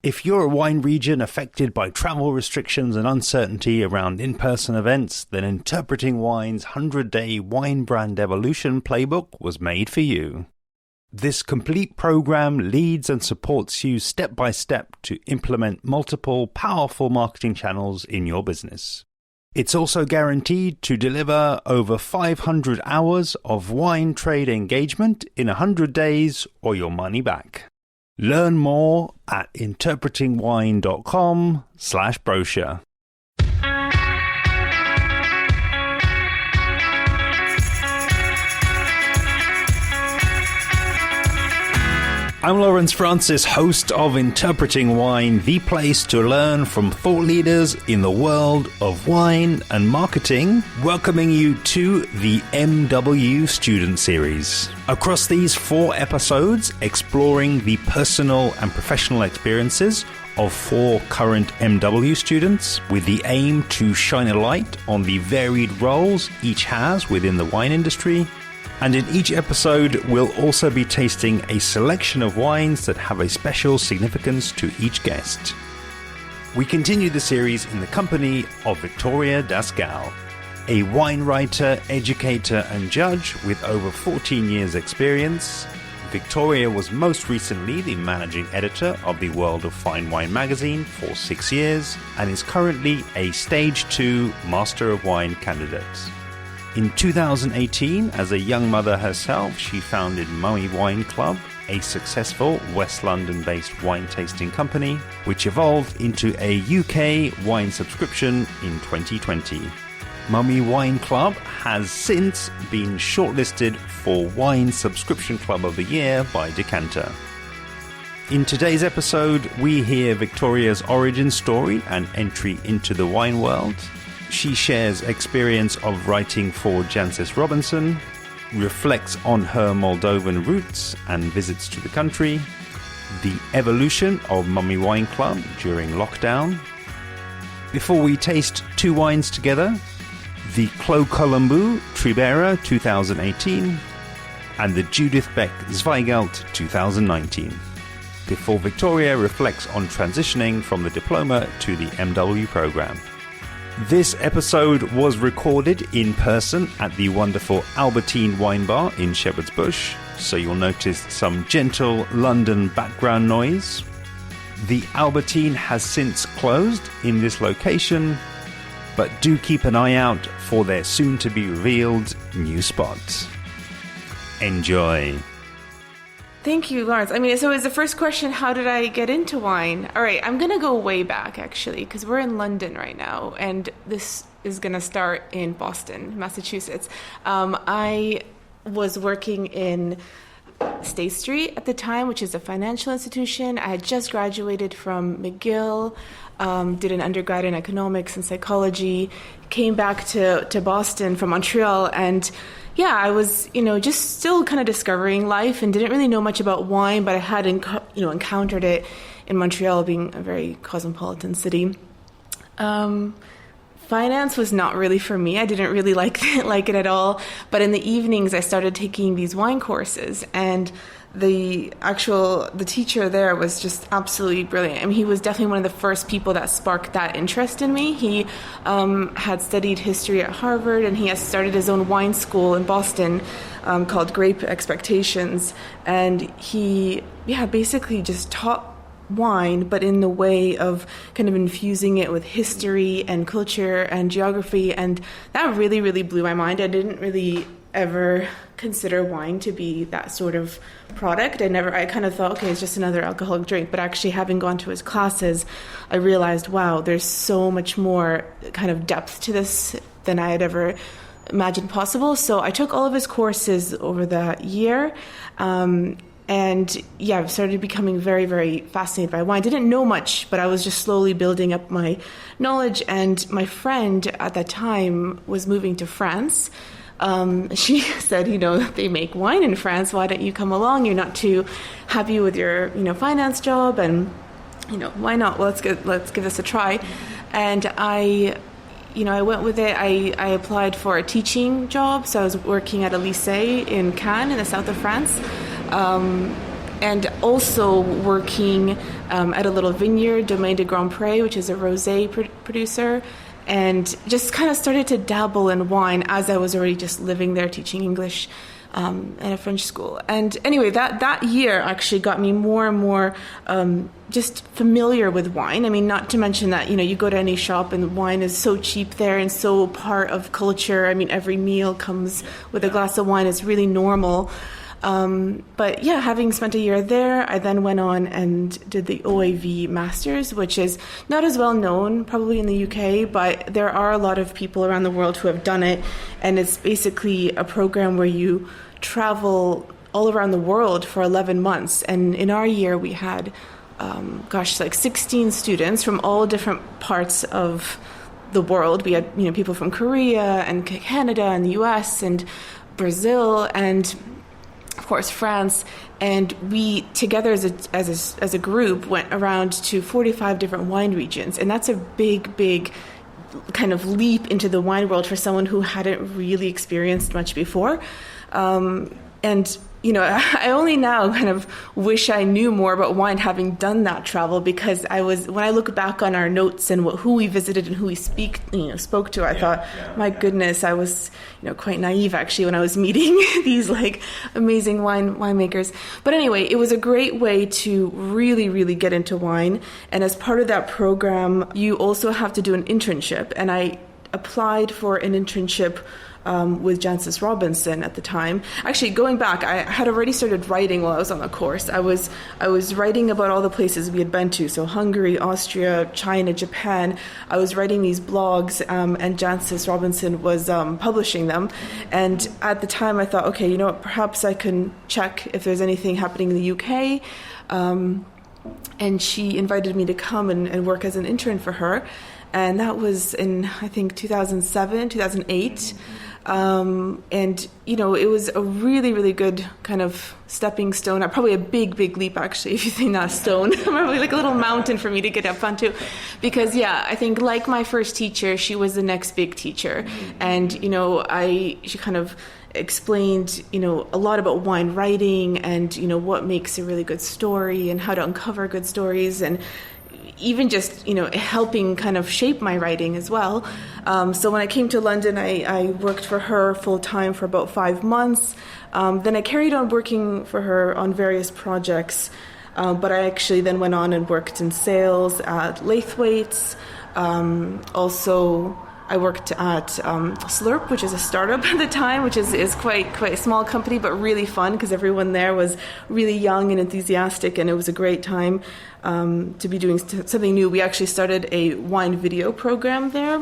If you're a wine region affected by travel restrictions and uncertainty around in-person events, then Interpreting Wine's 100-day wine brand evolution playbook was made for you. This complete program leads and supports you step by step to implement multiple powerful marketing channels in your business. It's also guaranteed to deliver over 500 hours of wine trade engagement in 100 days or your money back. Learn more at interpretingwine.com/brochure. I'm Lawrence Francis, host of Interpreting Wine, the place to learn from thought leaders in the world of wine and marketing, welcoming you to the MW Student Series. Across these 4 episodes, exploring the personal and professional experiences of 4 current MW students with the aim to shine a light on the varied roles each has within the wine industry. And in each episode, we'll also be tasting a selection of wines that have a special significance to each guest. We continue the series in the company of Victoria Daskal, a wine writer, educator, and judge with over 14 years' experience. Victoria was most recently the managing editor of the World of Fine Wine magazine for 6 years and is currently a Stage 2 Master of Wine candidate. In 2018, as a young mother herself, she founded Mummy Wine Club, a successful West London-based wine tasting company, which evolved into a UK wine subscription in 2020. Mummy Wine Club has since been shortlisted for Wine Subscription Club of the Year by Decanter. In today's episode, we hear Victoria's origin story and entry into the wine world. She shares experience of writing for Jancis Robinson, reflects on her Moldovan roots and visits to the country, the evolution of Mummy Wine Club during lockdown. Before we taste 2 wines together, the Colombu Tribiera 2018 and the Judith Beck Zweigelt 2019. Before Victoria reflects on transitioning from the diploma to the MW program. This episode was recorded in person at the wonderful Albertine Wine Bar in Shepherd's Bush, so you'll notice some gentle London background noise. The Albertine has since closed in this location, but do keep an eye out for their soon-to-be-revealed new spot. Enjoy. Thank you, Lawrence. I mean, so is the first question, how did I get into wine? All right, I'm going to go way back, actually, because we're in London right now, and this is going to start in Boston, Massachusetts. I was working in State Street at the time, which is a financial institution. I had just graduated from McGill, did an undergrad in economics and psychology, came back to Boston from Montreal, and yeah, I was, just still kind of discovering life and didn't really know much about wine, but I had, encountered it in Montreal, being a very cosmopolitan city. Finance was not really for me. I didn't really like it at all. But in the evenings, I started taking these wine courses, and the teacher there was just absolutely brilliant. I mean, he was definitely one of the first people that sparked that interest in me. He had studied history at Harvard, and he has started his own wine school in Boston called Grape Expectations. And he, basically just taught wine, but in the way of kind of infusing it with history and culture and geography. And that really, really blew my mind. I didn't really ever consider wine to be that sort of product. I kind of thought, okay, it's just another alcoholic drink. But actually, having gone to his classes, I realized, wow, there's so much more kind of depth to this than I had ever imagined possible. So I took all of his courses over that year. I started becoming very, very fascinated by wine. Didn't know much, but I was just slowly building up my knowledge. And my friend at that time was moving to France. She said, they make wine in France. Why don't you come along? You're not too happy with your, finance job, and, why not? Well, let's give this a try. And I went with it. I applied for a teaching job. So I was working at a lycée in Cannes in the south of France. And also working at a little vineyard, Domaine de Grand Pré, which is a rosé producer, and just kind of started to dabble in wine as I was already just living there teaching English at a French school. And anyway, that year actually got me more and more just familiar with wine. I mean, not to mention that, you go to any shop and wine is so cheap there and so part of culture. I mean, every meal comes with a glass of wine. It's really normal. But yeah, having spent a year there, I then went on and did the OAV Masters, which is not as well known probably in the UK, but there are a lot of people around the world who have done it. And it's basically a program where you travel all around the world for 11 months. And in our year, we had, 16 students from all different parts of the world. We had, people from Korea and Canada and the US and Brazil and of course, France, and we together as a group went around to 45 different wine regions, and that's a big kind of leap into the wine world for someone who hadn't really experienced much before. And I only now kind of wish I knew more about wine having done that travel, because when I look back on our notes and who we visited and who we spoke to, I thought, my goodness, I was quite naive actually when I was meeting these like amazing winemakers. But anyway, it was a great way to really get into wine. And as part of that program, you also have to do an internship. And I applied for an internship with Jancis Robinson at the time. Actually, going back, I had already started writing while I was on the course. I was writing about all the places we had been to, so Hungary, Austria, China, Japan. I was writing these blogs, and Jancis Robinson was publishing them. And at the time, I thought, okay, perhaps I can check if there's anything happening in the UK. And she invited me to come and work as an intern for her. And that was in, I think, 2007, 2008. And, it was a really good kind of stepping stone, probably a big leap, actually, if you think that stone, probably like a little mountain for me to get up onto. Because, I think like my first teacher, she was the next big teacher. And, she kind of explained, a lot about wine writing and, what makes a really good story and how to uncover good stories, and even just, helping kind of shape my writing as well. So when I came to London, I worked for her full-time for about 5 months. Then I carried on working for her on various projects, but I actually then went on and worked in sales at Laithwaites. Also, I worked at Slurp, which is a startup at the time, which is quite a small company, but really fun because everyone there was really young and enthusiastic, and it was a great time to be doing something new. We actually started a wine video program there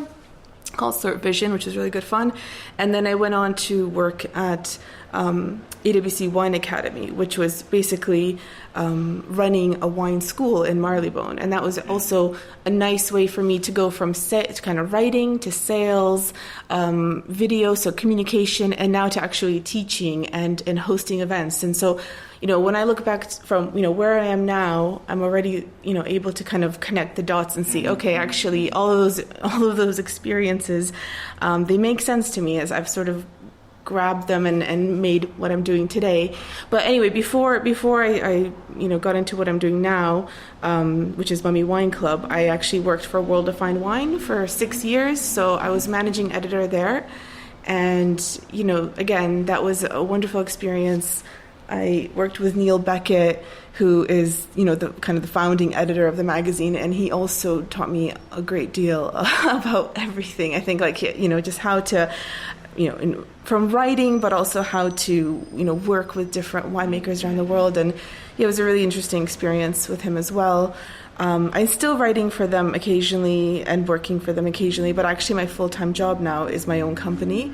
called Slurp Vision, which was really good fun. And then I went on to work at AWC Wine Academy, which was basically running a wine school in Marylebone. And that was also a nice way for me to go from kind of writing to sales, video, so communication, and now to actually teaching and hosting events. And so, when I look back from, where I am now, I'm already, able to kind of connect the dots and see, okay, actually all of those experiences, they make sense to me as I've sort of grabbed them and made what I'm doing today. But anyway, before I got into what I'm doing now, which is Mummy Wine Club, I actually worked for World of Fine Wine for 6 years. So I was managing editor there. And, again, that was a wonderful experience. I worked with Neil Beckett, who is, the kind of the founding editor of the magazine, and he also taught me a great deal about everything. I think, just how to, from writing, but also how to, work with different winemakers around the world. And it was a really interesting experience with him as well. I'm still writing for them occasionally and working for them occasionally, but actually my full-time job now is my own company,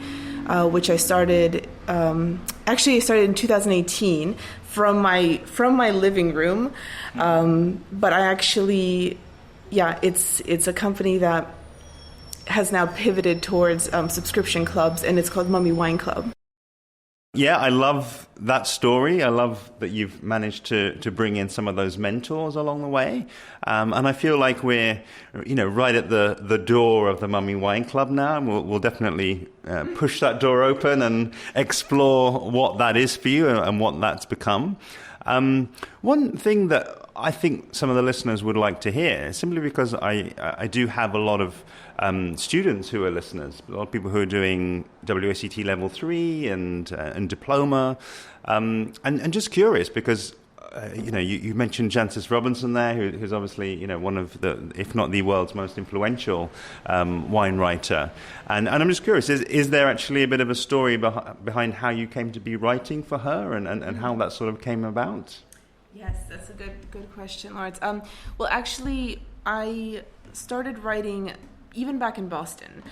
which I started in 2018 from my living room. But I actually, it's a company that has now pivoted towards subscription clubs, and it's called Mummy Wine Club. Yeah, I love that story. I love that you've managed to bring in some of those mentors along the way. And I feel like we're, right at the door of the Mummy Wine Club now. And we'll definitely push that door open and explore what that is for you and what that's become. One thing that I think some of the listeners would like to hear, simply because I do have a lot of students who are listeners, a lot of people who are doing WSET Level 3 and Diploma, and just curious because you mentioned Jancis Robinson there, who's obviously one of the, if not the world's most influential wine writer, and I'm just curious, is there actually a bit of a story behind how you came to be writing for her and how that sort of came about? Yes, that's a good question, Lawrence. Well, actually, I started writing even back in Boston.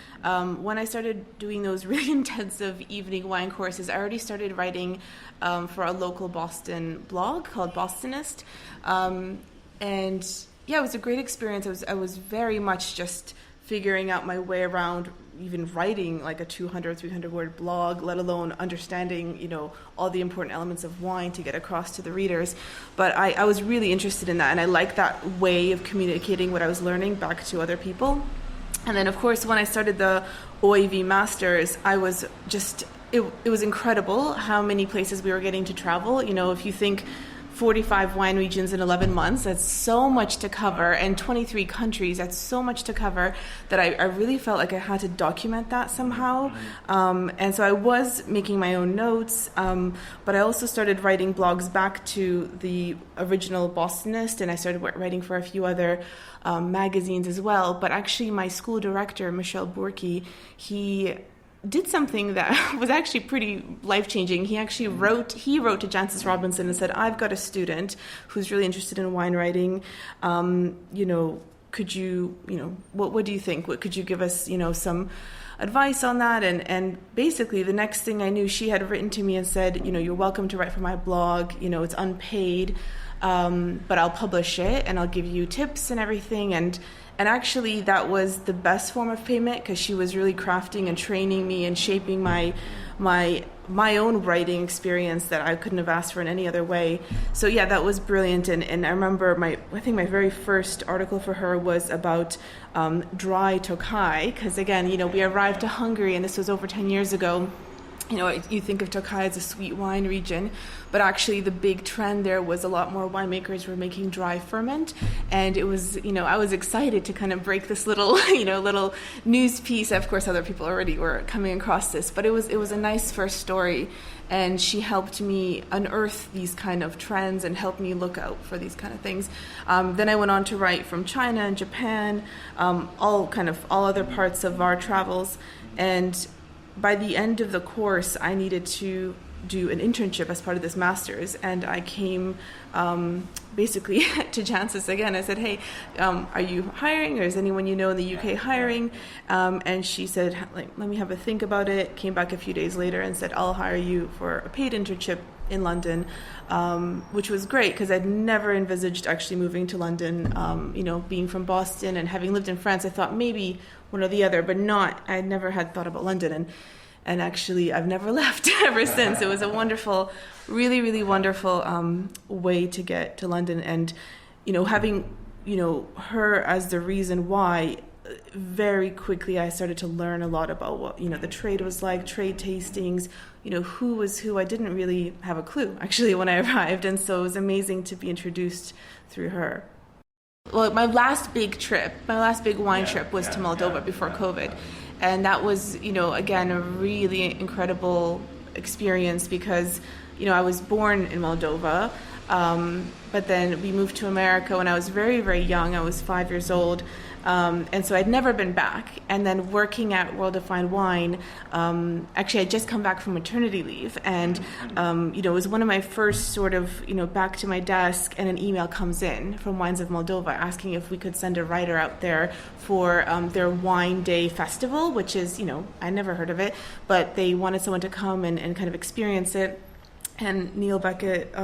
When I started doing those really intensive evening wine courses, I already started writing for a local Boston blog called Bostonist. And yeah, it was a great experience. I was very much just figuring out my way around even writing like a 200, 300 word blog, let alone understanding, all the important elements of wine to get across to the readers. But I was really interested in that, and I liked that way of communicating what I was learning back to other people. And then, of course, when I started the OAV Masters, I was just, it was incredible how many places we were getting to travel. If you think 45 wine regions in 11 months, that's so much to cover, and 23 countries, that's so much to cover, that I really felt like I had to document that somehow. And so I was making my own notes, but I also started writing blogs back to the original Bostonist, and I started writing for a few other magazines as well. But actually my school director, Michel Bourki, he did something that was actually pretty life-changing. He actually wrote to Jancis Robinson and said, I've got a student who's really interested in wine writing. Could you, what do you think? Could you give us, some advice on that? And basically the next thing I knew, she had written to me and said, you're welcome to write for my blog. It's unpaid, but I'll publish it and I'll give you tips and everything. And actually, that was the best form of payment, because she was really crafting and training me and shaping my own writing experience that I couldn't have asked for in any other way. So yeah, that was brilliant. And I remember I think my very first article for her was about dry Tokai, because again, we arrived to Hungary, and this was over 10 years ago. You think of Tokai as a sweet wine region, but actually the big trend there was a lot more winemakers were making dry ferment. And it was, I was excited to kind of break this little, little news piece. Of course, other people already were coming across this, but it was a nice first story. And she helped me unearth these kind of trends and helped me look out for these kind of things. Then I went on to write from China and Japan, all other parts of our travels. And by the end of the course, I needed to do an internship as part of this master's, and I came basically to Jancis again. I said, hey, are you hiring, or is anyone in the UK hiring? And she said, let me have a think about it. Came back a few days later and said, I'll hire you for a paid internship in London, which was great because I'd never envisaged actually moving to London. Being from Boston and having lived in France, I thought maybe one or the other, but I never had thought about London. And actually, I've never left ever since. It was a wonderful, really, really wonderful way to get to London. And, having, her as the reason why, very quickly I started to learn a lot about what, the trade was like, trade tastings, who was who. I didn't really have a clue, actually, when I arrived. And so it was amazing to be introduced through her. Well, my last big wine trip was to Moldova before COVID. And that was, again, a really incredible experience because, I was born in Moldova, but then we moved to America when I was very, very young. I was 5 years old. And so I'd never been back. And then working at World of Fine Wine, actually I'd just come back from maternity leave. And, it was one of my first sort of, back to my desk, and an email comes in from Wines of Moldova asking if we could send a writer out there for their Wine Day Festival, which is, I never heard of it, but they wanted someone to come and kind of experience it. And Neil Beckett,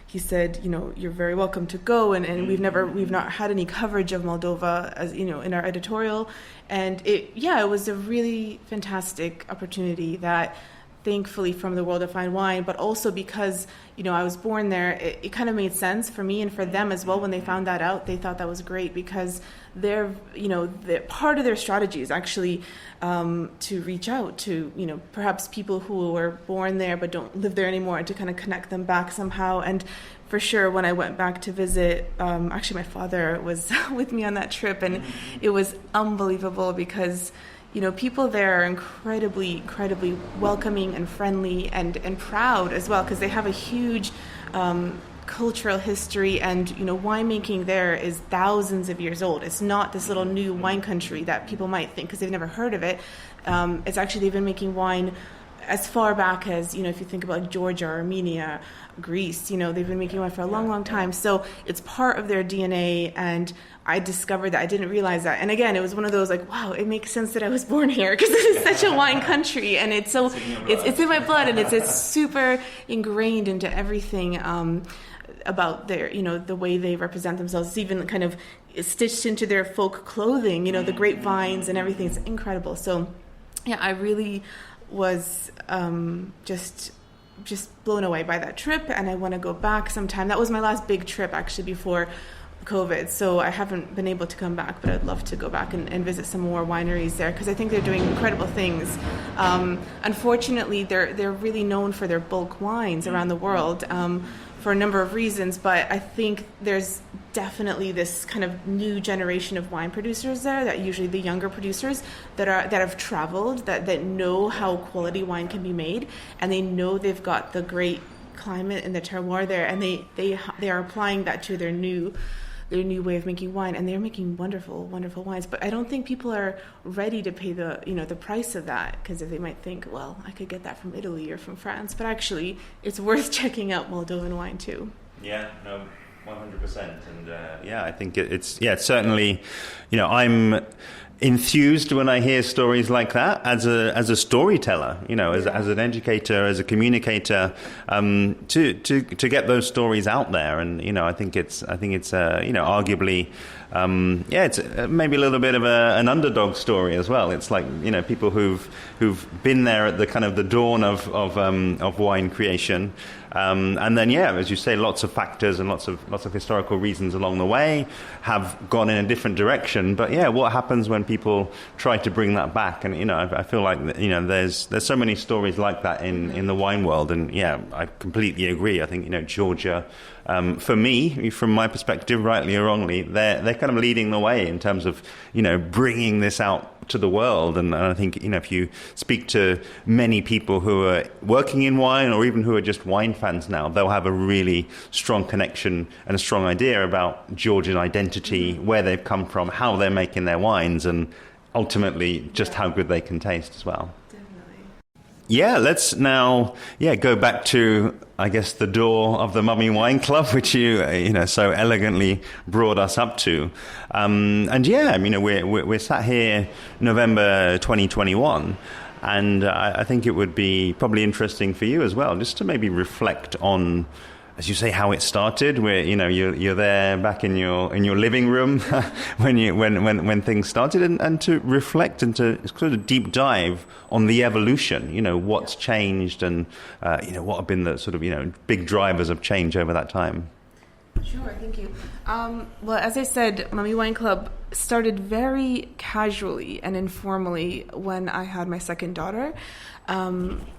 he said, you're very welcome to go, and we've not had any coverage of Moldova as in our editorial, and it was a really fantastic opportunity that thankfully from the world of fine wine, but also because, I was born there, it kind of made sense for me and for them as well. When they found that out, they thought that was great, because they're part of their strategy is actually to reach out to, perhaps people who were born there but don't live there anymore, and to kind of connect them back somehow. And for sure, when I went back to visit, actually my father was with me on that trip, and it was unbelievable because people there are incredibly welcoming and friendly and proud as well, because they have a huge cultural history, and winemaking there is thousands of years old. It's not this little new wine country that people might think because they've never heard of it. It's actually, they've been making wine as far back as, if you think about Georgia, Armenia, Greece, they've been making wine for a long time. So it's part of their DNA, and I discovered that. I didn't realize that. And again, it was one of those wow, it makes sense that I was born here, because it is such a wine country, and it's in my blood, and it's super ingrained into everything about their, the way they represent themselves. It's even kind of stitched into their folk clothing, the grapevines and everything. It's incredible. So yeah, I really was just blown away by that trip, and I want to go back sometime. That was my last big trip actually before COVID, so I haven't been able to come back, but I'd love to go back and visit some more wineries there, because I think they're doing incredible things. Unfortunately, they're really known for their bulk wines around the world, for a number of reasons, but I think there's definitely this kind of new generation of wine producers there, that usually the younger producers that have traveled, that know how quality wine can be made, and they know they've got the great climate and the terroir there, and they are applying that to their new way of making wine, and they're making wonderful wines. But I don't think people are ready to pay the price of that, because they might think, well, I could get that from Italy or from France, but actually it's worth checking out Moldovan wine too. Yeah, no, 100%. And I think it's certainly, I'm enthused when I hear stories like that as a storyteller, as an educator, as a communicator, to get those stories out there. And I think it's arguably it's maybe a little bit of an underdog story as well. It's like people who've been there at the kind of the dawn of wine creation. And then, as you say, lots of factors and lots of historical reasons along the way have gone in a different direction. But what happens when people try to bring that back? And I feel like there's so many stories like that in the wine world. And I completely agree. I think Georgia, for me, from my perspective, rightly or wrongly, they're kind of leading the way in terms of bringing this out to the world. And I think if you speak to many people who are working in wine, or even who are just wine fans now, they'll have a really strong connection and a strong idea about Georgian identity, where they've come from, how they're making their wines, and ultimately just how good they can taste as well. Let's now go back to, I guess, the door of the Mummy Wine Club, which you so elegantly brought us up to. We're sat here November 2021, and I think it would be probably interesting for you as well, just to maybe reflect on, as you say, how it started. Where you're there back in your living room when things started, and to reflect and to sort of deep dive on the evolution. What's changed, and what have been the sort of big drivers of change over that time. Sure, thank you. Well, as I said, Mummy Wine Club started very casually and informally when I had my second daughter.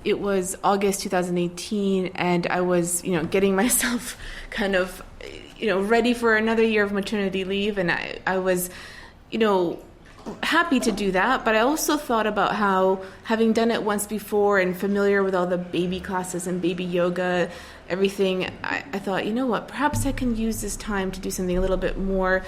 It was August 2018, and I was, getting myself kind of, ready for another year of maternity leave, and I was, happy to do that, but I also thought about how, having done it once before and familiar with all the baby classes and baby yoga, everything, I thought, perhaps I can use this time to do something a little bit more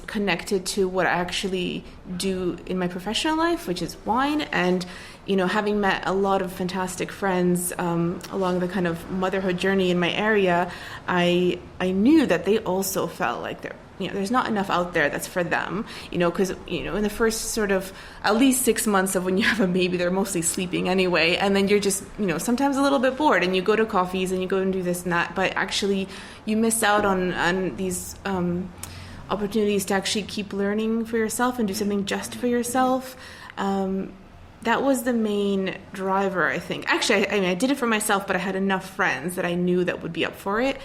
connected to what I actually do in my professional life, which is wine. And having met a lot of fantastic friends along the kind of motherhood journey in my area, I knew that they also felt like there's not enough out there that's for them, because, in the first sort of at least 6 months of when you have a baby, they're mostly sleeping anyway. And then you're just, sometimes a little bit bored, and you go to coffees and you go and do this and that. But actually you miss out on these opportunities to actually keep learning for yourself and do something just for yourself. that was the main driver, I think. Actually, I did it for myself, but I had enough friends that I knew that would be up for it.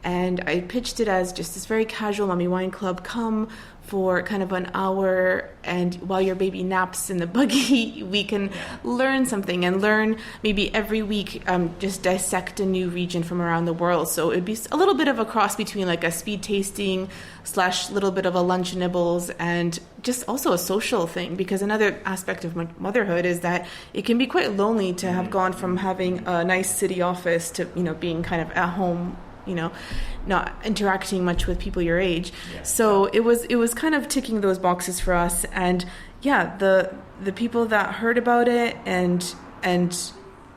And I pitched it as just this very casual Mommy Wine Club. Come for kind of an hour, and while your baby naps in the buggy, we can learn something and learn maybe every week, just dissect a new region from around the world. So it'd be a little bit of a cross between like a speed tasting / little bit of a lunch nibbles, and just also a social thing, because another aspect of motherhood is that it can be quite lonely to have gone from having a nice city office to, being kind of at home, not interacting much with people your age. So it was kind of ticking those boxes for us. And the people that heard about it and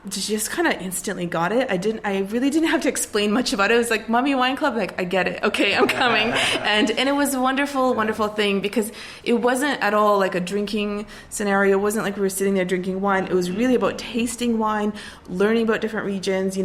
just kind of instantly got it. I really didn't have to explain much about it. It was like, Mommy Wine Club, like, I get it. Okay, I'm coming. and it was a wonderful, wonderful thing, because it wasn't at all like a drinking scenario. It wasn't like we were sitting there drinking wine. It was really about tasting wine, learning about different regions,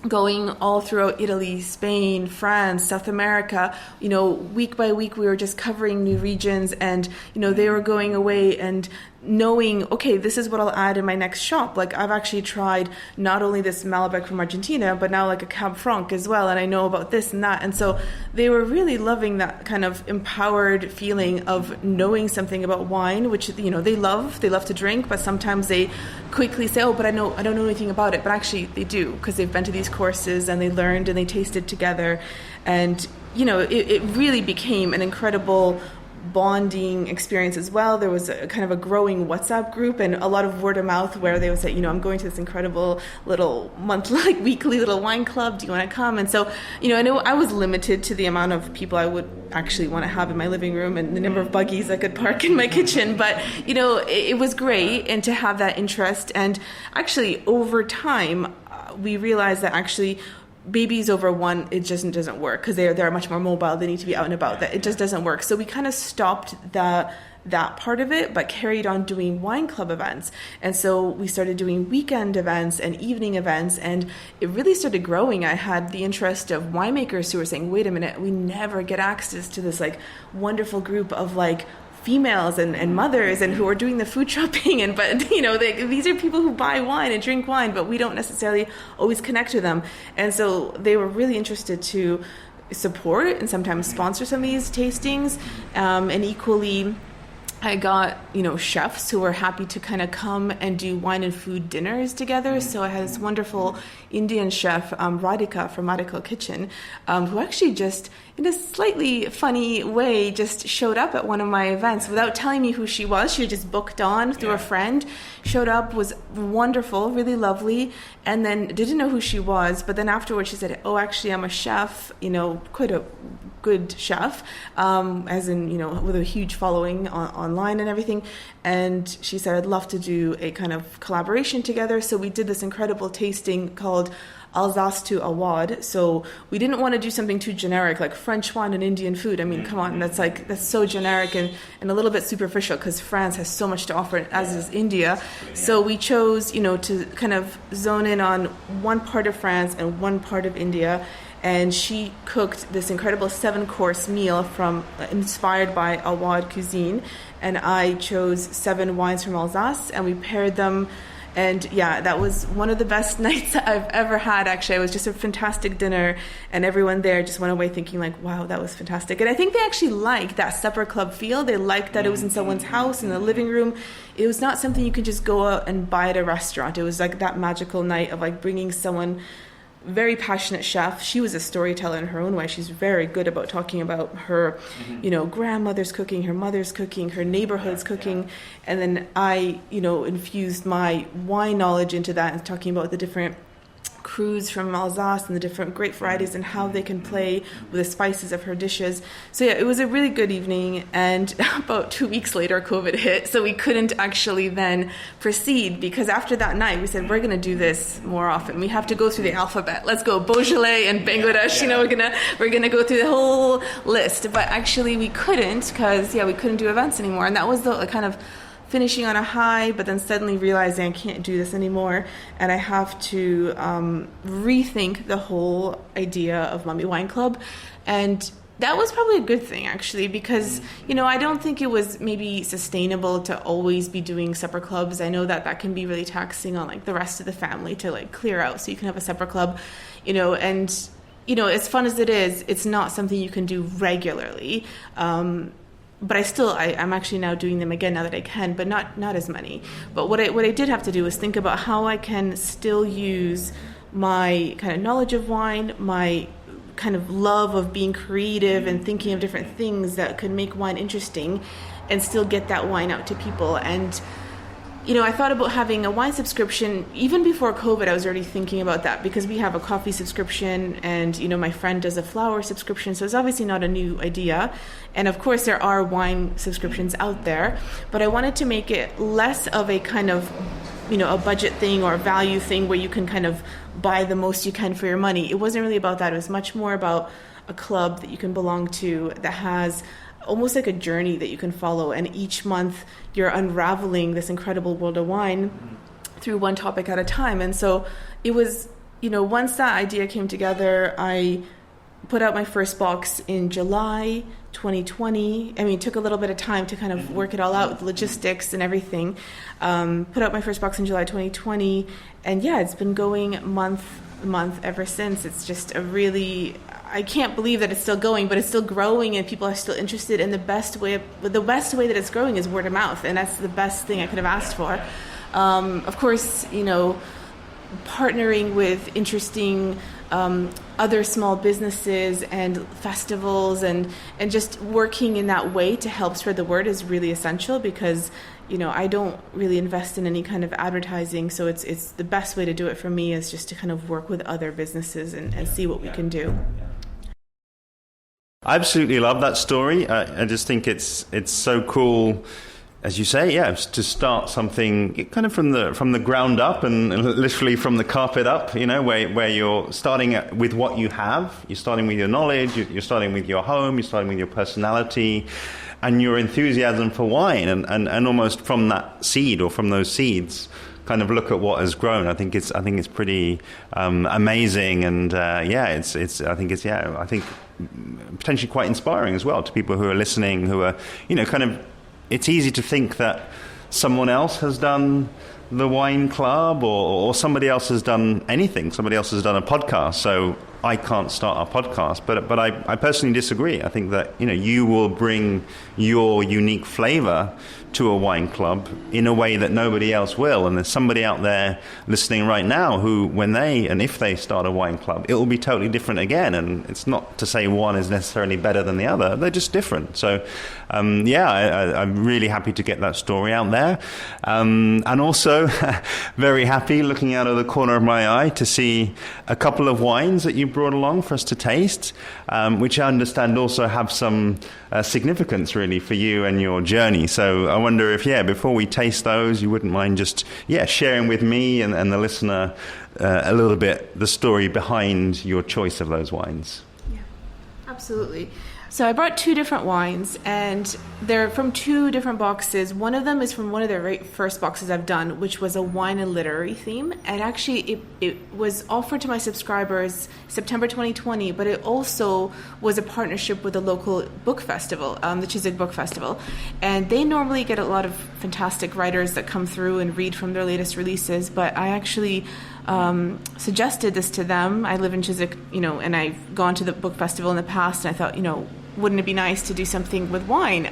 going all throughout Italy, Spain, France, South America. Week by week we were just covering new regions, and they were going away and knowing, okay, this is what I'll add in my next shop. Like, I've actually tried not only this Malbec from Argentina, but now like a Cab Franc as well, and I know about this and that. And so they were really loving that kind of empowered feeling of knowing something about wine, which they love to drink, but sometimes they quickly say, oh, but I don't know anything about it. But actually they do, because they've been to these courses and they learned and they tasted together. And it really became an incredible bonding experience as well. There was a kind of a growing WhatsApp group and a lot of word of mouth, where they would say, I'm going to this incredible little monthly, weekly little wine club. Do you want to come? And so, I know I was limited to the amount of people I would actually want to have in my living room and the number of buggies I could park in my kitchen. But, it was great, and to have that interest. And actually over time, we realized that actually babies over one, it just doesn't work, because they're much more mobile. They need to be out and about. That it just doesn't work. So we kind of stopped that part of it, but carried on doing wine club events. And so we started doing weekend events and evening events, and it really started growing. I had the interest of winemakers who were saying, wait a minute, we never get access to this like wonderful group of like females and mothers, and who are doing the food shopping, but these are people who buy wine and drink wine, but we don't necessarily always connect with them. And so they were really interested to support and sometimes sponsor some of these tastings, and equally I got, chefs who were happy to kind of come and do wine and food dinners together. So I had this wonderful Indian chef, Radhika from Radhika Kitchen, who actually just, in a slightly funny way, just showed up at one of my events without telling me who she was. She just booked on through a friend, showed up, was wonderful, really lovely, and then didn't know who she was. But then afterwards she said, oh, actually I'm a chef, quite a good chef, as in, with a huge following online and everything. And she said, I'd love to do a kind of collaboration together. So we did this incredible tasting called Alsace to Awad. So we didn't want to do something too generic, like French wine and Indian food. I mean, come on, that's so generic and a little bit superficial, because France has so much to offer, as is India. So we chose, to kind of zone in on one part of France and one part of India. And she cooked this incredible 7-course meal inspired by Awad cuisine. And I chose 7 wines from Alsace, and we paired them. And that was one of the best nights I've ever had, actually. It was just a fantastic dinner, and everyone there just went away thinking like, wow, that was fantastic. And I think they actually liked that supper club feel. They liked that it was in someone's house, in the living room. It was not something you could just go out and buy at a restaurant. It was like that magical night of like bringing someone, very passionate chef. She was a storyteller in her own way. She's very good about talking about her, grandmother's cooking, her mother's cooking, her neighborhood's cooking. And then I, infused my wine knowledge into that, and talking about the different crus from Alsace and the different grape varieties and how they can play with the spices of her dishes. So it was a really good evening. And about 2 weeks later, COVID hit. So we couldn't actually then proceed, because after that night, we said, we're going to do this more often. We have to go through the alphabet. Let's go Beaujolais and Bangladesh. We're going to go through the whole list. But actually we couldn't, because we couldn't do events anymore. And that was the kind of finishing on a high, but then suddenly realizing I can't do this anymore, and I have to rethink the whole idea of Mommy Wine Club. And That was probably a good thing, actually, because, I don't think it was maybe sustainable to always be doing supper clubs. I know that can be really taxing on, like, the rest of the family to, like, clear out so you can have a supper club, and, as fun as it is, it's not something you can do regularly. But I'm actually now doing them again now that I can, but not as many. But what I did have to do was think about how I can still use my kind of knowledge of wine, my kind of love of being creative and thinking of different things that could make wine interesting, and still get that wine out to people. And I thought about having a wine subscription. Even before COVID, I was already thinking about that, because we have a coffee subscription, and my friend does a flower subscription, so it's obviously not a new idea. And of course there are wine subscriptions out there, but I wanted to make it less of a kind of a budget thing or a value thing where you can kind of buy the most you can for your money. It wasn't really about that. It was much more about a club that you can belong to that has almost like a journey that you can follow, and each month you're unraveling this incredible world of wine through one topic at a time. And so it was, once that idea came together, I put out my first box in July 2020. I mean, it took a little bit of time to kind of work it all out with logistics and everything. Put out my first box in July 2020, and it's been going month ever since. It's just I can't believe that it's still going, but it's still growing and people are still interested. And the best way that it's growing is word of mouth, and that's the best thing I could have asked for. Of course, partnering with interesting other small businesses and festivals and just working in that way to help spread the word is really essential, because I don't really invest in any kind of advertising, so it's the best way to do it for me is just to kind of work with other businesses and see what we can do. I absolutely love that story. I just think it's so cool, as you say, to start something kind of from the ground up and literally from the carpet up, where you're starting with what you have. You're starting with your knowledge, you're starting with your home, you're starting with your personality and your enthusiasm for wine, and almost from that seed or from those seeds kind of look at what has grown. I think it's pretty amazing, and I think potentially quite inspiring as well to people who are listening, who are kind of. It's easy to think that someone else has done the wine club or somebody else has done anything. Somebody else has done a podcast, so I can't start a podcast. But I personally disagree. I think that you will bring your unique flavor to a wine club in a way that nobody else will. And there's somebody out there listening right now who, if they start a wine club, it will be totally different again. And it's not to say one is necessarily better than the other. They're just different. So, I'm really happy to get that story out there. And also very happy, looking out of the corner of my eye, to see a couple of wines that you brought along for us to taste, which I understand also have some significance really for you and your journey. So I wonder if, before we taste those, you wouldn't mind just, sharing with me and the listener a little bit the story behind your choice of those wines. Yeah, absolutely. So I brought two different wines, and they're from two different boxes. One of them is from one of the very first boxes I've done, which was a wine and literary theme. And actually, it was offered to my subscribers September 2020, but it also was a partnership with a local book festival, the Chiswick Book Festival. And they normally get a lot of fantastic writers that come through and read from their latest releases, but I actually suggested this to them. I live in Chiswick, and I've gone to the book festival in the past, and I thought, wouldn't it be nice to do something with wine?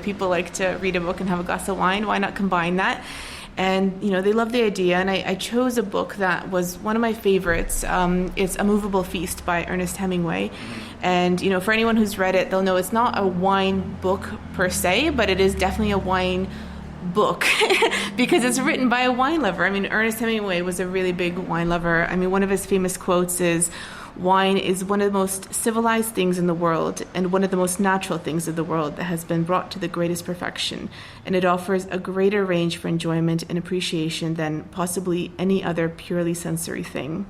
People like to read a book and have a glass of wine. Why not combine that? And, they love the idea. And I chose a book that was one of my favorites. It's A Movable Feast by Ernest Hemingway. And, for anyone who's read it, they'll know it's not a wine book per se, but it is definitely a wine book because it's written by a wine lover. I mean, Ernest Hemingway was a really big wine lover. I mean, one of his famous quotes is, "Wine is one of the most civilized things in the world and one of the most natural things in the world that has been brought to the greatest perfection, and it offers a greater range for enjoyment and appreciation than possibly any other purely sensory thing."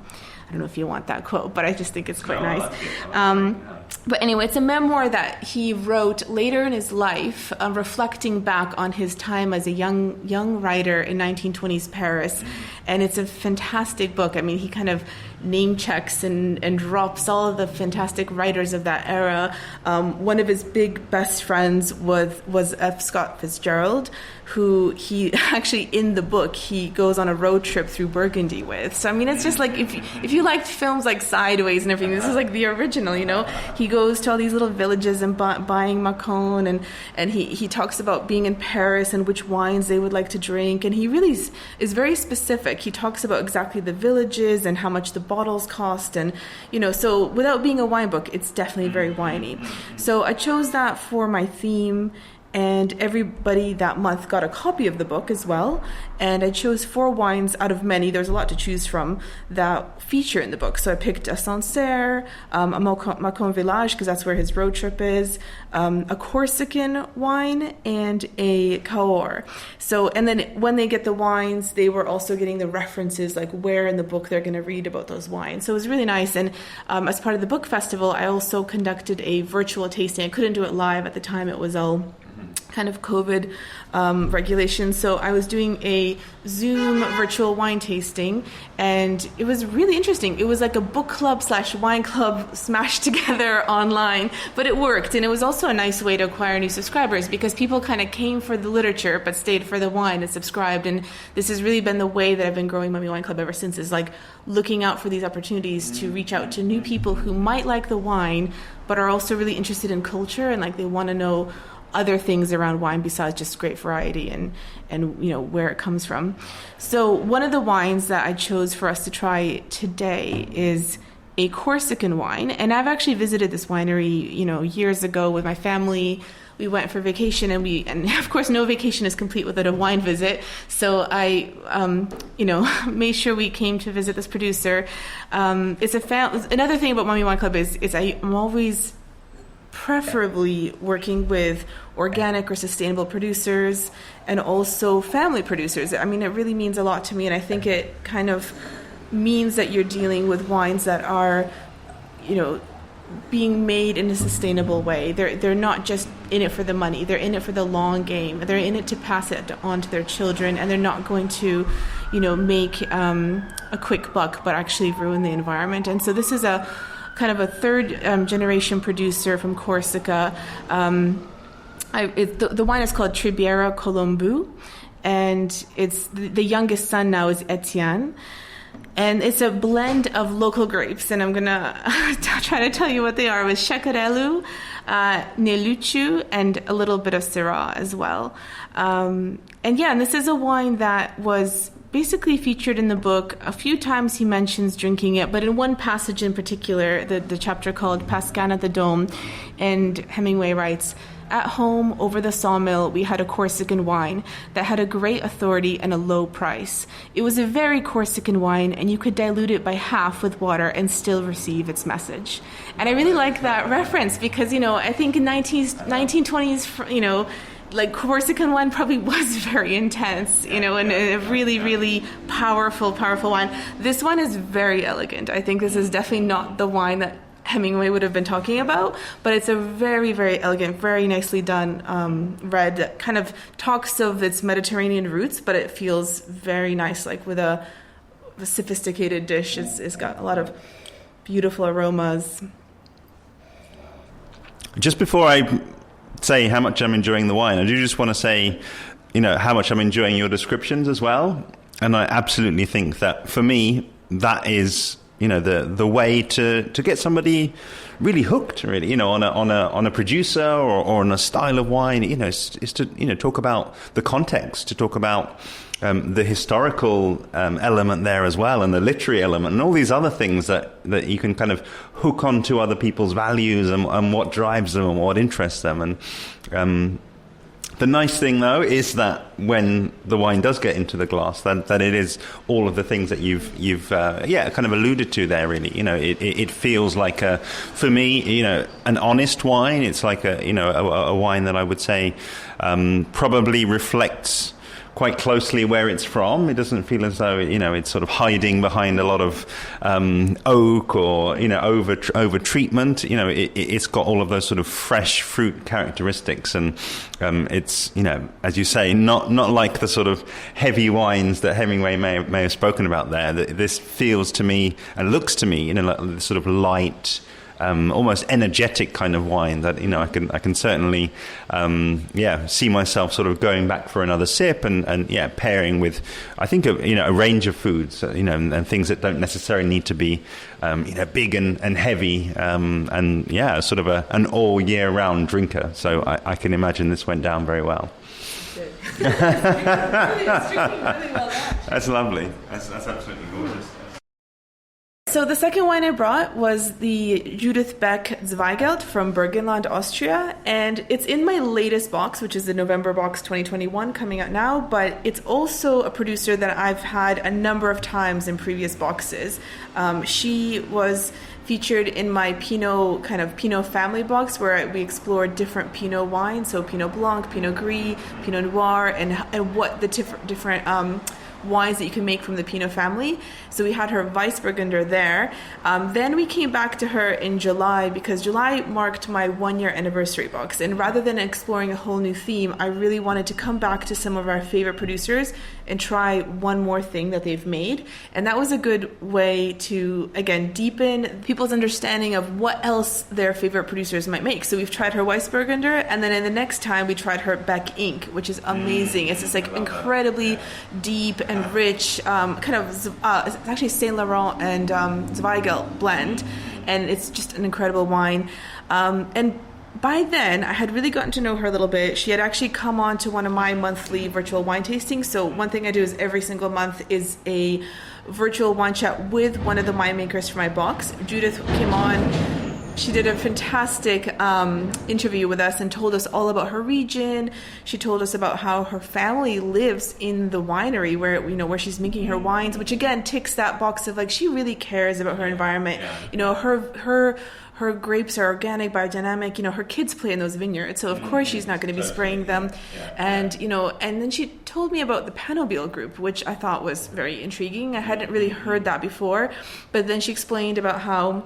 I don't know if you want that quote, but I just think it's quite nice. But anyway, it's a memoir that he wrote later in his life, reflecting back on his time as a young writer in 1920s Paris. And it's a fantastic book. I mean, he kind of name checks and drops all of the fantastic writers of that era. One of his big best friends was F. Scott Fitzgerald, who he actually, in the book, he goes on a road trip through Burgundy with. So, I mean, it's just like, if you liked films like Sideways and everything, this is like the original, you know? He goes to all these little villages and buying Macon, and he talks about being in Paris and which wines they would like to drink, and he really is very specific. He talks about exactly the villages and how much the bottles cost, and, you know, so without being a wine book, it's definitely very winey. So I chose that for my theme, and everybody that month got a copy of the book as well. And I chose 4 wines out of many, there's a lot to choose from, that feature in the book. So I picked a Sancerre, a Macon Village, because that's where his road trip is, a Corsican wine, and a Cahors. So, and then when they get the wines, they were also getting the references, like where in the book they're going to read about those wines. So it was really nice. And as part of the book festival, I also conducted a virtual tasting. I couldn't do it live at the time. It was all kind of COVID regulations. So I was doing a Zoom virtual wine tasting, and it was really interesting. It was like a book club / wine club smashed together online, but it worked. And it was also a nice way to acquire new subscribers, because people kind of came for the literature but stayed for the wine and subscribed. And this has really been the way that I've been growing Mummy Wine Club ever since, is like looking out for these opportunities to reach out to new people who might like the wine but are also really interested in culture, and like they want to know other things around wine besides just great variety and you know where it comes from. So one of the wines that I chose for us to try today is a Corsican wine, and I've actually visited this winery, you know, years ago with my family. We went for vacation, and of course no vacation is complete without a wine visit. So I, you know, made sure we came to visit this producer. It's another thing about Mummy Wine Club is I'm always preferably working with organic or sustainable producers, and also family producers. I mean, it really means a lot to me, and I think it kind of means that you're dealing with wines that are, you know, being made in a sustainable way. They're not just in it for the money. They're in it for the long game. They're in it to pass it on to their children, and they're not going to, you know, make a quick buck, but actually ruin the environment. And so this is a kind of a third generation producer from Corsica. The wine is called Tribiera Colombu, and it's the youngest son now is Etienne. And it's a blend of local grapes, and I'm going to try to tell you what they are, with Chacarello, Neluchu, and a little bit of Syrah as well. And this is a wine that was basically featured in the book. A few times he mentions drinking it, but in one passage in particular, the chapter called Pascan at the Dome, and Hemingway writes, "At home, over the sawmill, we had a Corsican wine that had a great authority and a low price. It was a very Corsican wine, and you could dilute it by half with water and still receive its message." And I really like that reference, because, you know, I think in 1920s, you know, like Corsican wine probably was very intense, you know, and a really, really powerful wine. This one is very elegant. I think this is definitely not the wine that Hemingway would have been talking about, but it's a very, very elegant, very nicely done red that kind of talks of its Mediterranean roots, but it feels very nice, like with a sophisticated dish. It's got a lot of beautiful aromas. Just before I say how much I'm enjoying the wine, I do just want to say, you know, how much I'm enjoying your descriptions as well. And I absolutely think that for me, that is, you know, the way to get somebody really hooked, really, you know, on a producer or on a style of wine, you know, is to, you know, talk about the context, to talk about the historical element there as well, and the literary element, and all these other things that you can kind of hook onto other people's values and what drives them and what interests them. And the nice thing, though, is that when the wine does get into the glass, that it is all of the things that you've kind of alluded to there. Really, you know, it feels like for me, you know, an honest wine. It's like a wine that I would say probably reflects quite closely where it's from. It doesn't feel as though, it's sort of hiding behind a lot of oak or, over treatment. It's got all of those sort of fresh fruit characteristics, and it's, as you say, not like the sort of heavy wines that Hemingway may have spoken about there. This feels to me and looks to me, like this sort of light, almost energetic kind of wine that I can certainly see myself sort of going back for another sip and pairing with, I think, a range of foods, and things that don't necessarily need to be big and heavy, sort of an all year round drinker. So I can imagine this went down very well. It's drinking really well done. That's lovely. That's absolutely gorgeous. So the second wine I brought was the Judith Beck Zweigelt from Burgenland, Austria, and it's in my latest box, which is the November box 2021 coming out now, but it's also a producer that I've had a number of times in previous boxes. She was featured in my Pinot family box, where we explored different Pinot wines, so Pinot Blanc, Pinot Gris, Pinot Noir, and what the different wines that you can make from the Pinot family. So we had her Weissburgunder there. Then we came back to her in July, because July marked my 1-year anniversary box. And rather than exploring a whole new theme, I really wanted to come back to some of our favorite producers and try one more thing that they've made. And that was a good way to, again, deepen people's understanding of what else their favorite producers might make. So we've tried her Weissburgunder, and then in the next time we tried her Beck Ink, which is amazing. It's this incredibly deep and rich, it's actually Saint Laurent and Zweigelt blend, and it's just an incredible wine. And by then, I had really gotten to know her a little bit. She had actually come on to one of my monthly virtual wine tastings. So one thing I do is every single month is a virtual wine chat with one of the winemakers for my box. Judith came on. She did a fantastic interview with us and told us all about her region. She told us about how her family lives in the winery where she's making her wines, which again ticks that box of she really cares about her environment. Her grapes are organic, biodynamic. Her kids play in those vineyards, so of course she's not going to be spraying them. And and then she told me about the Movable group, which I thought was very intriguing. I hadn't really heard that before, but then she explained about how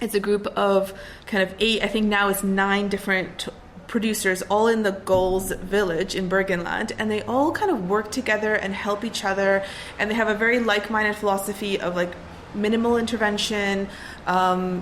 it's a group of kind of 8, I think now it's 9 different producers, all in the Goals village in Burgenland, and they all kind of work together and help each other, and they have a very like-minded philosophy of minimal intervention,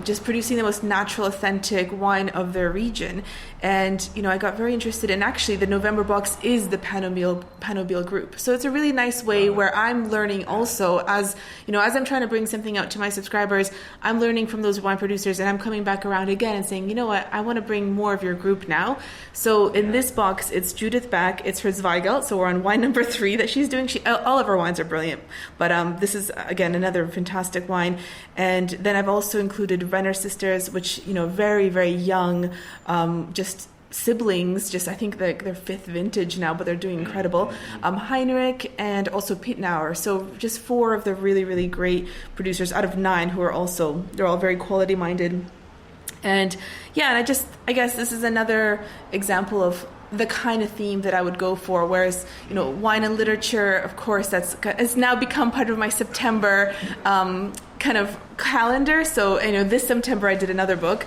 just producing the most natural, authentic wine of their region. And I got very interested in, actually the November box is the Movable group, so it's a really nice way where I'm learning also, as I'm trying to bring something out to my subscribers, I'm learning from those wine producers, and I'm coming back around again and saying, what, I want to bring more of your group now. So in this box, it's Judith Beck, it's her Zweigelt, so we're on wine number 3 that she's doing. All of her wines are brilliant, but this is again another fantastic wine. And then I've also included Renner sisters, which very, very young, just siblings, I think they're 5th vintage now, but they're doing incredible. Heinrich and also Pitnauer. So just 4 of the really, really great producers out of 9 who are they're all very quality minded. And I guess this is another example of the kind of theme that I would go for, whereas wine and literature, of course, it's now become part of my September kind of calendar. So this September I did another book,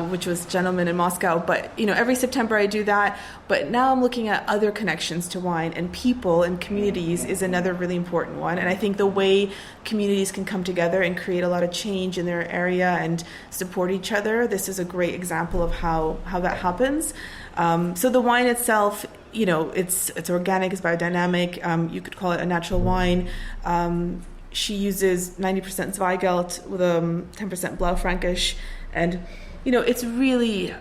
which was Gentlemen in Moscow, but every September I do that. But now I'm looking at other connections to wine, and people and communities is another really important one. And I think the way communities can come together and create a lot of change in their area and support each other, this is a great example of how that happens. So the wine itself, it's organic, it's biodynamic. You could call it a natural wine. She uses 90% Zweigelt with 10% Blaufränkisch, and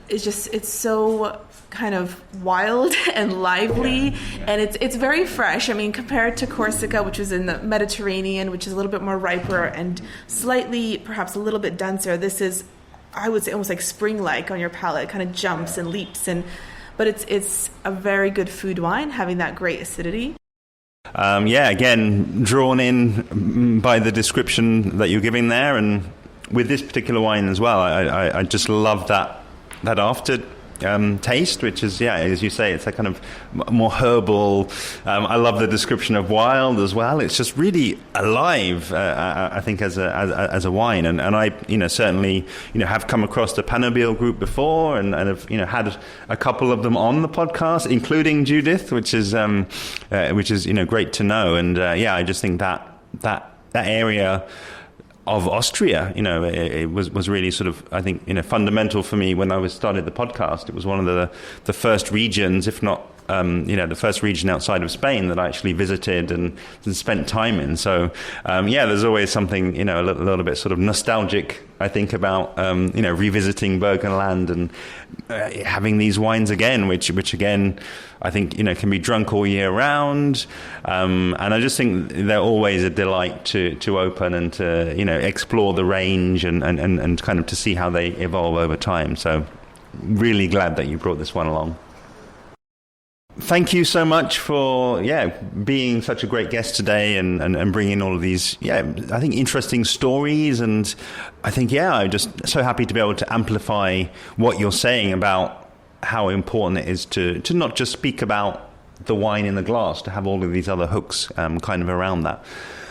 it's so kind of wild and lively, and it's very fresh. I mean, compared to Corsica, which was in the Mediterranean, which is a little bit more riper and slightly, perhaps a little bit denser. This is, I would say, almost like spring-like on your palate. It kind of jumps and leaps, but it's a very good food wine, having that great acidity. Again, drawn in by the description that you're giving there, and with this particular wine as well, I just love that taste, which is, as you say, it's a kind of more herbal. I love the description of wild as well. It's just really alive, I think, as a wine. And I, certainly, have come across the Panobile group before, and have, had a couple of them on the podcast, including Judith, which is great to know. And I just think that area of Austria, it was really sort of, I think, fundamental for me when I started the podcast. It was one of the first regions, if not, the first region outside of Spain that I actually visited and spent time in. So, there's always something, a little bit sort of nostalgic, I think, about, revisiting Burgenland and having these wines again, which again, I think, can be drunk all year round. And I just think they're always a delight to open and to, explore the range and kind of to see how they evolve over time. So really glad that you brought this one along. Thank you so much for being such a great guest today and bringing all of these I think interesting stories, and I think I'm just so happy to be able to amplify what you're saying about how important it is to not just speak about the wine in the glass, to have all of these other hooks kind of around that.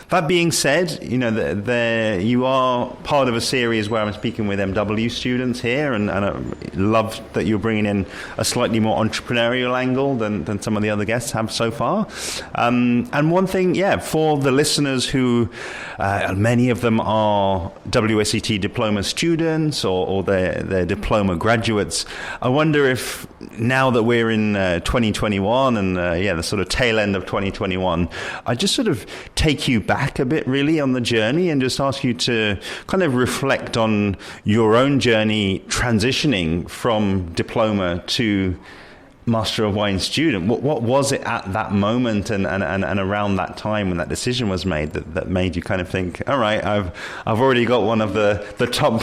That being said, you are part of a series where I'm speaking with MW students here, and I love that you're bringing in a slightly more entrepreneurial angle than some of the other guests have so far. And one thing, for the listeners who, many of them are WSET diploma students or they're diploma graduates, I wonder if now that we're in 2021 and the sort of tail end of 2021, I just sort of take you back a bit really on the journey and just ask you to kind of reflect on your own journey transitioning from diploma to Master of Wine student. What was it at that moment and around that time when that decision was made that made you kind of think, all right, I've already got one of the top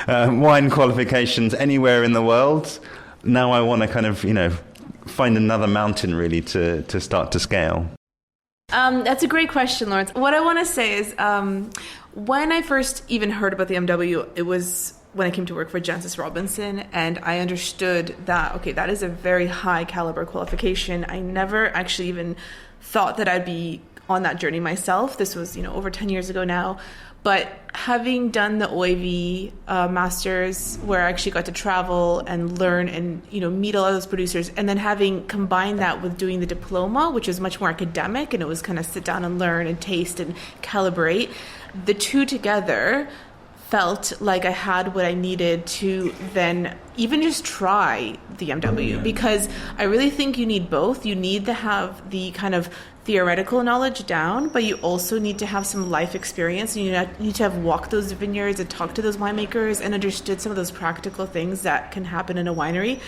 wine qualifications anywhere in the world. Now I want to kind of, find another mountain really to start to scale? That's a great question, Lawrence. What I want to say is when I first even heard about the MW, it was when I came to work for Jancis Robinson, and I understood that, okay, that is a very high caliber qualification. I never actually even thought that I'd be on that journey myself. This was, over 10 years ago now. But having done the OAV masters, where I actually got to travel and learn and meet a lot of those producers, and then having combined that with doing the diploma, which is much more academic, and it was kind of sit down and learn and taste and calibrate, the two together felt like I had what I needed to then even just try the MW, because I really think you need both. You need to have the kind of theoretical knowledge down, but you also need to have some life experience. You need to have walked those vineyards and talked to those winemakers and understood some of those practical things that can happen in a winery.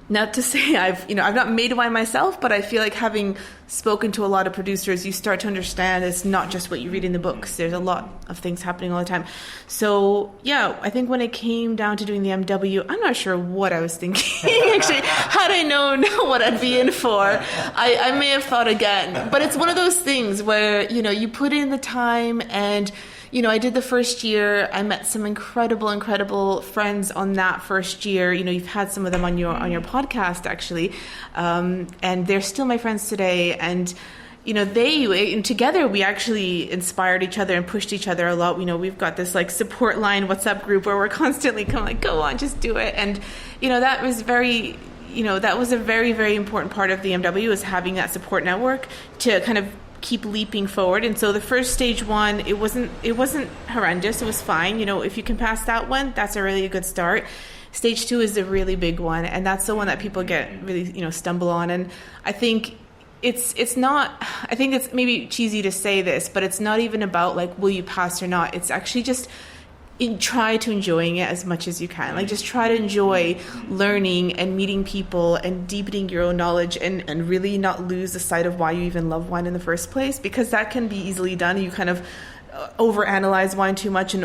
Not to say I've not made wine myself, but I feel like having spoken to a lot of producers, you start to understand it's not just what you read in the books. There's a lot of things happening all the time. So I think when it came down to doing the MW, I'm not sure what I was thinking. Actually, had I known what I'd be in for, I may have thought again. But it's one of those things where, you put in the time, and I did the first year. I met some incredible friends on that first year. You've had some of them on your podcast, actually. And they're still my friends today. And, together we actually inspired each other and pushed each other a lot. We've got this support line WhatsApp group where we're constantly kind of go on, just do it. And, that was very, that was a very, very important part of the MW, is having that support network to kind of keep leaping forward. And so the first stage one, it wasn't horrendous. It was fine. If you can pass that one, that's a really good start. Stage two is the really big one, and that's the one that people get really, stumble on. And I think it's not, I think it's maybe cheesy to say this, but it's not even about will you pass or not. It's actually just try to enjoying it as much as you can. Just try to enjoy learning and meeting people and deepening your own knowledge, and really not lose the sight of why you even love wine in the first place, because that can be easily done. You kind of overanalyze wine too much and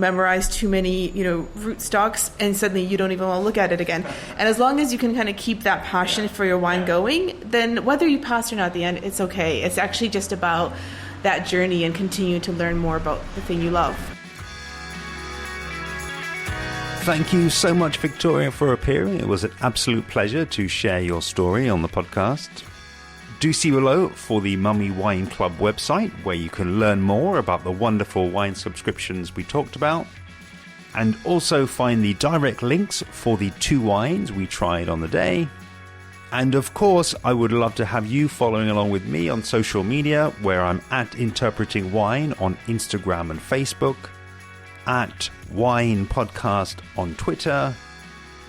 memorize too many, root stocks, and suddenly you don't even want to look at it again. And as long as you can kind of keep that passion for your wine going, then whether you pass or not at the end, it's okay. It's actually just about that journey and continue to learn more about the thing you love. Thank you so much, Victoria, for appearing. It was an absolute pleasure to share your story on the podcast. Do see below for the Mummy Wine Club website, where you can learn more about the wonderful wine subscriptions we talked about, and also find the direct links for the 2 wines we tried on the day. And of course, I would love to have you following along with me on social media, where I'm at Interpreting Wine on Instagram and Facebook, at Wine Podcast on Twitter,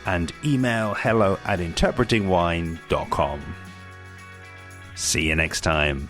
and email hello@interpretingwine.com. See you next time.